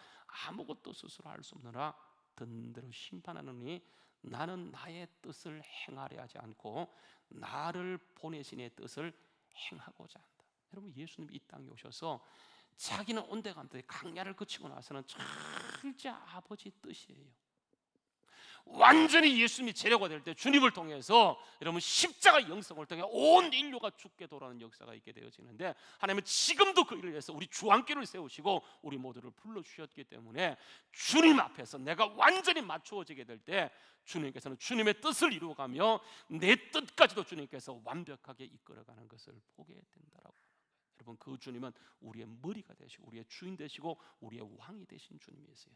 아무것도 스스로 할 수 없느라 듣는 대로 심판하느니 나는 나의 뜻을 행하려 하지 않고 나를 보내신 이의 뜻을 행하고자 한다. 여러분, 예수님이 이 땅에 오셔서 자기는 온데간데 강야를 거치고 나서는 철저히 아버지 뜻이에요. 완전히 예수님이 재료가 될 때 주님을 통해서 여러분 십자가 영성을 통해 온 인류가 죽게 돌아오는 역사가 있게 되어지는데, 하나님은 지금도 그 일을 위해서 우리 주안교를 세우시고 우리 모두를 불러주셨기 때문에 주님 앞에서 내가 완전히 맞추어지게 될 때 주님께서는 주님의 뜻을 이루어가며 내 뜻까지도 주님께서 완벽하게 이끌어가는 것을 보게 된다라고. 여러분, 그 주님은 우리의 머리가 되시고 우리의 주인 되시고 우리의 왕이 되신 주님이세요.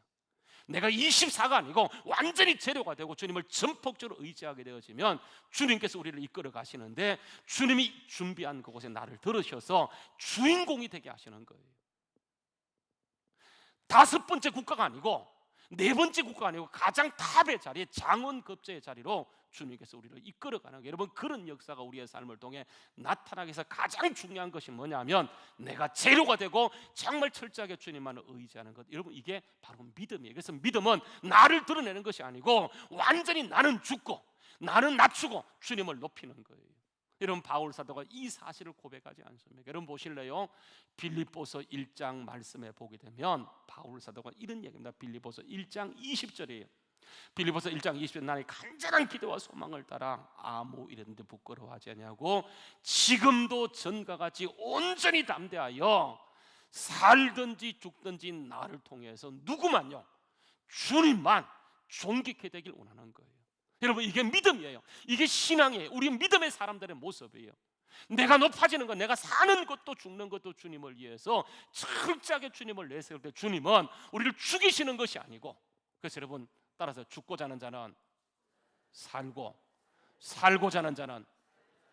내가 24가 아니고 완전히 재료가 되고 주님을 전폭적으로 의지하게 되어지면 주님께서 우리를 이끌어 가시는데, 주님이 준비한 그곳에 나를 들으셔서 주인공이 되게 하시는 거예요. 다섯 번째 국가가 아니고 네 번째 국가가 아니고 가장 탑의 자리에, 장원급제의 자리로 주님께서 우리를 이끌어가는 거예요. 여러분, 그런 역사가 우리의 삶을 통해 나타나기 위해서 가장 중요한 것이 뭐냐면 내가 재료가 되고 정말 철저하게 주님만을 의지하는 것. 여러분, 이게 바로 믿음이에요. 그래서 믿음은 나를 드러내는 것이 아니고 완전히 나는 죽고 나는 낮추고 주님을 높이는 거예요. 여러분, 바울 사도가 이 사실을 고백하지 않습니까? 여러분 보실래요? 빌립보서 1장 말씀에 보게 되면 바울 사도가 이런 얘기입니다. 빌립보서 1장 20절이에요. 빌립보서 1장 20절, 나의 간절한 기도와 소망을 따라 아무 일인데 부끄러워하지 아니하고 지금도 전과 같이 온전히 담대하여 살든지 죽든지 나를 통해서 누구만요? 주님만 존귀케 되길 원하는 거예요. 여러분, 이게 믿음이에요. 이게 신앙이에요. 우리 믿음의 사람들의 모습이에요. 내가 높아지는 것, 내가 사는 것도 죽는 것도 주님을 위해서 철저하게 주님을 내세울 때 주님은 우리를 죽이시는 것이 아니고, 그래서 여러분 따라서 죽고자 하는 자는 살고, 살고자 하는 자는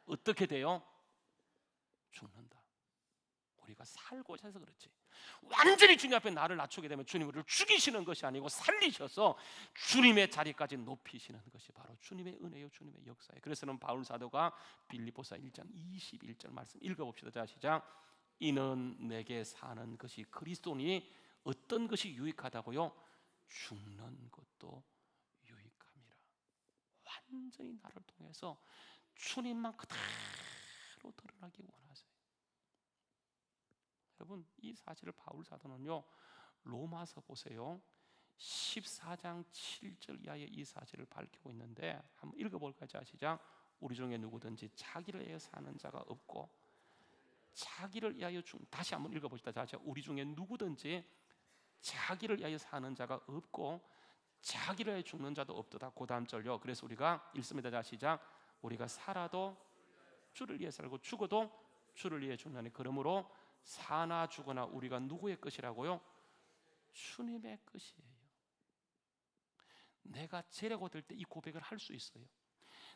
어떻게 돼요? 죽는다. 우리가 살고자 해서 그렇지, 완전히 주님 앞에 나를 낮추게 되면 주님 우리를 죽이시는 것이 아니고 살리셔서 주님의 자리까지 높이시는 것이 바로 주님의 은혜요, 주님의 역사예요. 그래서는 바울 사도가 빌립보서 1장 21절 말씀 읽어봅시다. 자, 시작. 이는 내게 사는 것이 그리스도니 어떤 것이 유익하다고요? 죽는 것도 유익함이라. 완전히 나를 통해서 주님만 그대로 드러나기 원하세요. 여러분, 이 사실을 바울 사도는요, 로마서 보세요, 14장 7절 이하의 이 사실을 밝히고 있는데 한번 읽어볼까요? 자, 시작. 우리 중에 누구든지 자기를 위하여 사는 자가 없고 자기를 위하여 다시 한번 읽어봅시다. 자, 우리 중에 누구든지 자기를 위하여 사는 자가 없고 자기를 위하여 죽는 자도 없도다. 그 다음 절요. 그래서 우리가 읽습니다. 자, 시작. 우리가 살아도 주를 위해 살고 죽어도 주를 위해 죽나니 그러므로 사나 죽거나 우리가 누구의 것이라고요? 주님의 것이에요. 내가 재료가 될 때 이 고백을 할 수 있어요.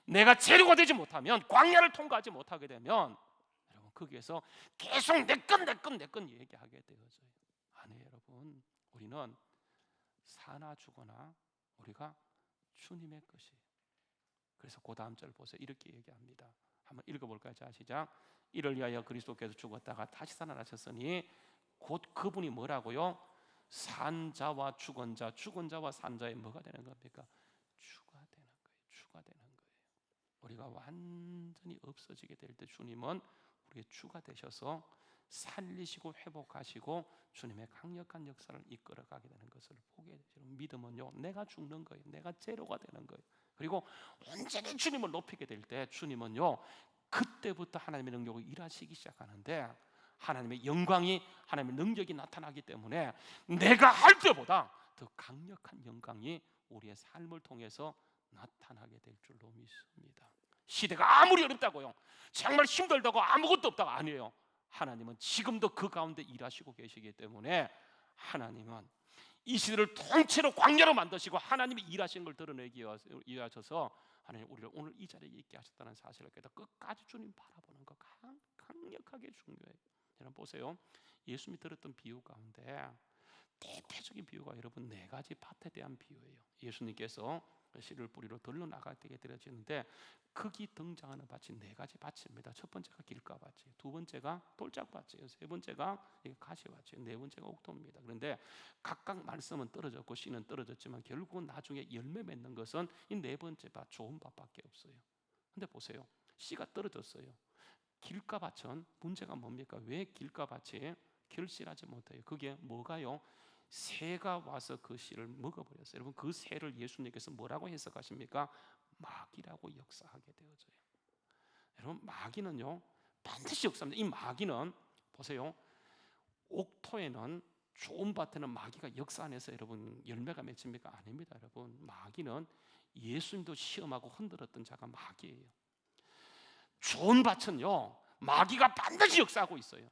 내가 재료가 되지 못하면, 광야를 통과하지 못하게 되면 여러분 거기에서 계속 내 건 얘기하게 되어져요. 아니에요. 여러분, 우리는 사나 죽거나 우리가 주님의 것이에요. 그래서 그 다음 절 보세요. 이렇게 얘기합니다. 한번 읽어볼까요? 자, 시작. 이를 위하여 그리스도께서 죽었다가 다시 살아나셨으니 곧 그분이 뭐라고요? 산 자와 죽은 자, 죽은 자와 산 자의 뭐가 되는 겁니까? 주가 되는 거예요. 주가 되는 거예요. 우리가 완전히 없어지게 될 때 주님은 우리의 주가 되셔서 살리시고 회복하시고 주님의 강력한 역사를 이끌어가게 되는 것을 보게 되죠. 믿음은요, 내가 죽는 거예요. 내가 재료가 되는 거예요. 그리고 온전히 주님을 높이게 될 때 주님은요, 그때부터 하나님의 능력을 일하시기 시작하는데 하나님의 영광이, 하나님의 능력이 나타나기 때문에 내가 할 때보다 더 강력한 영광이 우리의 삶을 통해서 나타나게 될 줄로 믿습니다. 시대가 아무리 어렵다고요, 정말 힘들다고 아무것도 없다고 아니에요. 하나님은 지금도 그 가운데 일하시고 계시기 때문에 하나님은 이 시대를 통째로 광야로 만드시고 하나님이 일하시는 걸 드러내기 위하셔서 하나님 우리를 오늘 이 자리에 있게 하셨다는 사실을 깨닫 끝까지 주님 바라보는 것 강력하게 중요해요. 여러분 보세요. 예수님이 들었던 비유 가운데 대표적인 비유가 여러분 네 가지 밭에 대한 비유예요. 예수님께서 씨를 뿌리로 들러 나가게 되어지는데 거기 등장하는 밭이 네 가지 밭입니다. 첫 번째가 길가밭이에요. 두 번째가 돌짝밭이에요. 세 번째가 가시밭이에요. 네 번째가 옥토입니다. 그런데 각각 말씀은 떨어졌고 씨는 떨어졌지만 결국은 나중에 열매 맺는 것은 이 네 번째 밭, 좋은 밭밖에 없어요. 근데 보세요, 씨가 떨어졌어요. 길가밭은 문제가 뭡니까? 왜 길가밭이 결실하지 못해요? 그게 뭐가요? 새가 와서 그 씨를 먹어버렸어요. 여러분, 그 새를 예수님께서 뭐라고 해석하십니까? 마귀라고 역사하게 되어져요. 여러분, 마귀는요 반드시 역사합니다. 이 마귀는 보세요, 옥토에는, 좋은 밭에는 마귀가 역사 안에서 여러분 열매가 맺힙니까? 아닙니다. 여러분, 마귀는 예수님도 시험하고 흔들었던 자가 마귀예요. 좋은 밭은요 마귀가 반드시 역사하고 있어요.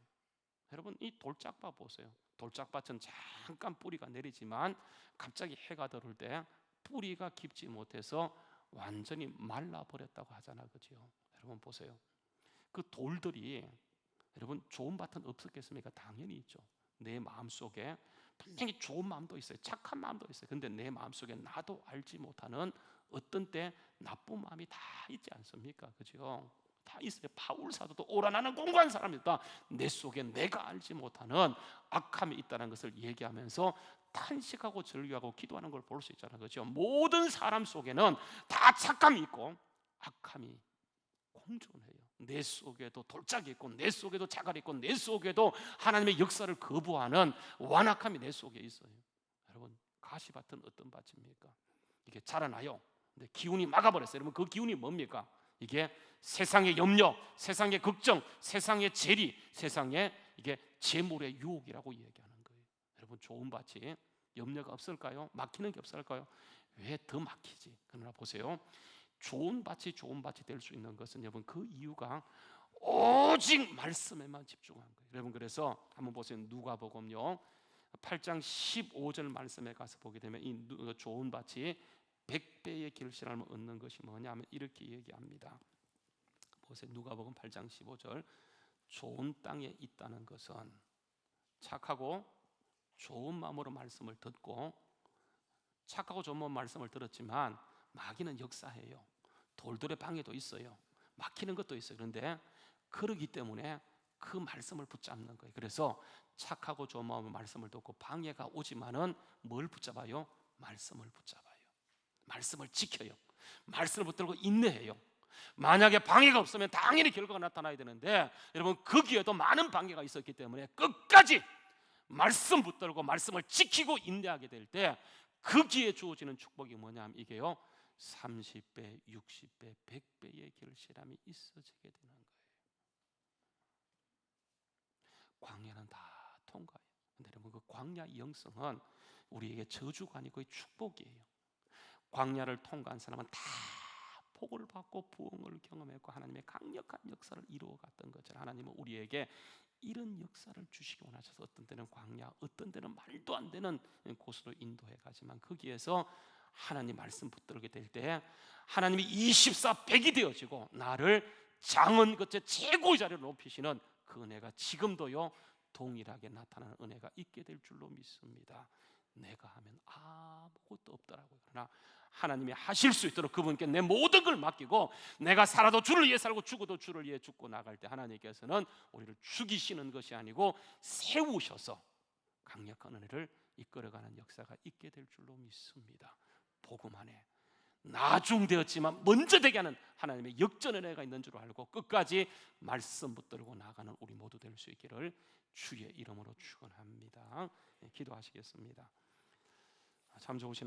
여러분, 이 돌짝밭 보세요. 돌짝밭은 잠깐 뿌리가 내리지만 갑자기 해가 들어올 때 뿌리가 깊지 못해서 완전히 말라버렸다고 하잖아요. 그죠? 여러분 보세요, 그 돌들이, 여러분 좋은 밭은 없었겠습니까? 당연히 있죠. 내 마음속에 분명히 좋은 마음도 있어요. 착한 마음도 있어요. 근데 내 마음속에 나도 알지 못하는 어떤 때 나쁜 마음이 다 있지 않습니까? 그죠? 다 있어요. 바울 사도도 오라나는 공고한 사람이다. 내 속에 내가 알지 못하는 악함이 있다는 것을 얘기하면서 탄식하고 절규하고 기도하는 걸 볼 수 있잖아요. 그렇죠? 모든 사람 속에는 다 착함이 있고 악함이 공존해요. 내 속에도 돌짝이 있고 내 속에도 자갈이 있고 내 속에도 하나님의 역사를 거부하는 완악함이 내 속에 있어요. 여러분, 가시밭은 어떤 밭입니까? 이게 자라나요. 근데 기운이 막아버렸어요. 여러분, 그 기운이 뭡니까? 이게 세상의 염려, 세상의 걱정, 세상의 재리, 세상의 이게 재물의 유혹이라고 얘기하는 거예요. 여러분, 좋은 밭이 염려가 없을까요? 막히는 게 없을까요? 왜 더 막히지? 그러나 보세요, 좋은 밭이 될 수 있는 것은 여러분 그 이유가 오직 말씀에만 집중한 거예요. 여러분, 그래서 한번 보세요. 누가복음요 8장 15절 말씀에 가서 보게 되면 이 좋은 밭이 100배의 결실함을 얻는 것이 뭐냐면 이렇게 얘기합니다. 보세요. 누가복음 8장 15절. 좋은 땅에 있다는 것은 착하고 좋은 마음으로 말씀을 듣고, 착하고 좋은 마음으로 말씀을 들었지만 마귀는 역사해요. 돌돌의 방해도 있어요. 막히는 것도 있어요. 그런데 그러기 때문에 그 말씀을 붙잡는 거예요. 그래서 착하고 좋은 마음으로 말씀을 듣고 방해가 오지만은 뭘 붙잡아요? 말씀을 붙잡아요. 말씀을 지켜요. 말씀을 붙들고 인내해요. 만약에 방해가 없으면 당연히 결과가 나타나야 되는데 여러분, 거기에도 많은 방해가 있었기 때문에 끝까지 말씀 붙들고 말씀을 지키고 인내하게 될 때 거기에 주어지는 축복이 뭐냐면 이게요 30배, 60배, 100배의 결실함이 있어지게 되는 거예요. 광야는 다 통과해요. 근데 여러분, 그 광야 영성은 우리에게 저주가 아니고 축복이에요. 광야를 통과한 사람은 다 복을 받고 부흥을 경험했고 하나님의 강력한 역사를 이루어갔던 것처럼 하나님은 우리에게 이런 역사를 주시기 원하셔서 어떤 때는 광야, 어떤 때는 말도 안 되는 곳으로 인도해 가지만 거기에서 하나님 말씀 붙들게 될 때 하나님이 24백이 되어지고 나를 장은 끝에 최고의 자리로 높이시는 그 은혜가 지금도요 동일하게 나타나는 은혜가 있게 될 줄로 믿습니다. 내가 하면 아무것도 없더라고요. 그러나 하나님이 하실 수 있도록 그분께 내 모든 걸 맡기고 내가 살아도 주를 위해 살고 죽어도 주를 위해 죽고 나갈 때 하나님께서는 우리를 죽이시는 것이 아니고 세우셔서 강력한 은혜를 이끌어가는 역사가 있게 될 줄로 믿습니다. 복음 안에 나중되었지만 먼저 되게 하는 하나님의 역전 은혜가 있는 줄 알고 끝까지 말씀 붙들고 나가는 우리 모두 될 수 있기를 주의 이름으로 축원합니다. 기도하시겠습니다. 참 좋으신